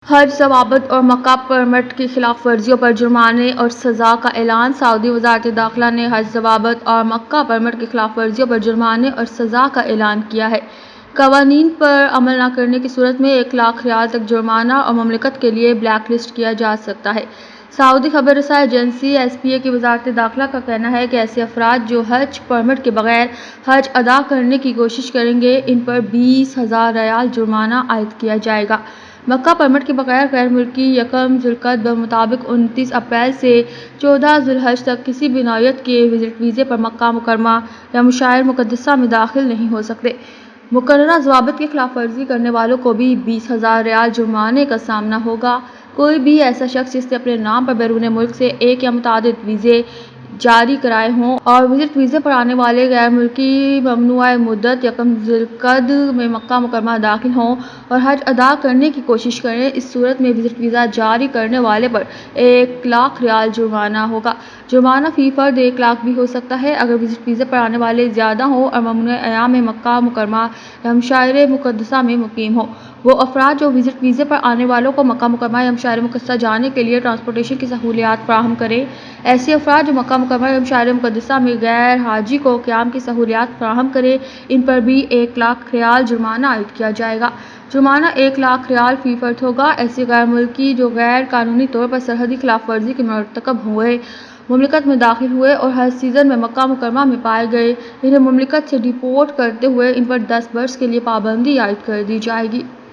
حج ضوابط اور مکہ پرمٹ کی خلاف ورزیوں پر جرمانے اور سزا کا اعلان۔ سعودی وزارت داخلہ نے حج ضوابط اور مکہ پرمٹ کی خلاف ورزیوں پر جرمانے اور سزا کا اعلان کیا ہے۔ قوانین پر عمل نہ کرنے کی صورت میں 1,00,000 ریال تک جرمانہ اور مملکت کے لیے بلیک لسٹ کیا جا سکتا ہے۔ سعودی خبر رساں ایجنسی SPA کی وزارت داخلہ کا کہنا ہے کہ ایسے افراد جو حج پرمٹ کے بغیر حج ادا کرنے کی کوشش کریں گے، ان پر 20,000 ریال جرمانہ عائد کیا جائے گا۔ مکہ پرمٹ کے بغیر غیر ملکی 1 ذی القعدہ بمطابق 29 اپریل سے 14 ذی الحج تک کسی بھی نوعیت کے وزٹ ویزے پر مکہ مکرمہ یا مشاعر مقدسہ میں داخل نہیں ہو سکتے۔ مقررہ ضوابط کی خلاف ورزی کرنے والوں کو بھی 20,000 ریال جرمانے کا سامنا ہوگا۔ کوئی بھی ایسا شخص جس نے اپنے نام پر بیرون ملک سے ایک یا متعدد ویزے جاری کرائے ہوں اور وزٹ ویزے پر آنے والے غیر ملکی ممنوعہ مدت 1 ذی القعدہ میں مکہ مکرمہ داخل ہوں اور حج ادا کرنے کی کوشش کریں، اس صورت میں وزٹ ویزا جاری کرنے والے پر 1,00,000 ریال جرمانہ ہوگا۔ جرمانہ فی فرد 1,00,000 بھی ہو سکتا ہے اگر وزٹ ویزے پر آنے والے زیادہ ہوں اور ممنوعہ ایام میں مکہ مکرمہ یا مشاعر مقدسہ میں مقیم ہوں۔ وہ افراد جو وزٹ ویزے پر آنے والوں کو مکہ مکرمہ یا مشاعر مقدسہ جانے کے لیے ٹرانسپورٹیشن کی سہولیات فراہم کریں۔ ایسے افراد جو مکہ مکرمہ یا مشاعر مقدسہ میں غیر حاجی کو قیام کی سہولیات فراہم کریں، ان پر بھی 1,00,000 ریال جرمانہ عائد کیا جائے گا۔ جرمانہ 1,00,000 ریال فی فرد ہوگا۔ ایسے غیر ملکی جو غیر قانونی طور پر سرحدی خلاف ورزی کے مرتکب ہوئے، مملکت میں داخل ہوئے اور حج سیزن میں مکہ مکرمہ میں پائے گئے، انہیں مملکت سے ڈی پورٹ کرتے ہوئے ان پر 10 برس کے لیے پابندی عائد کر دی جائے گی۔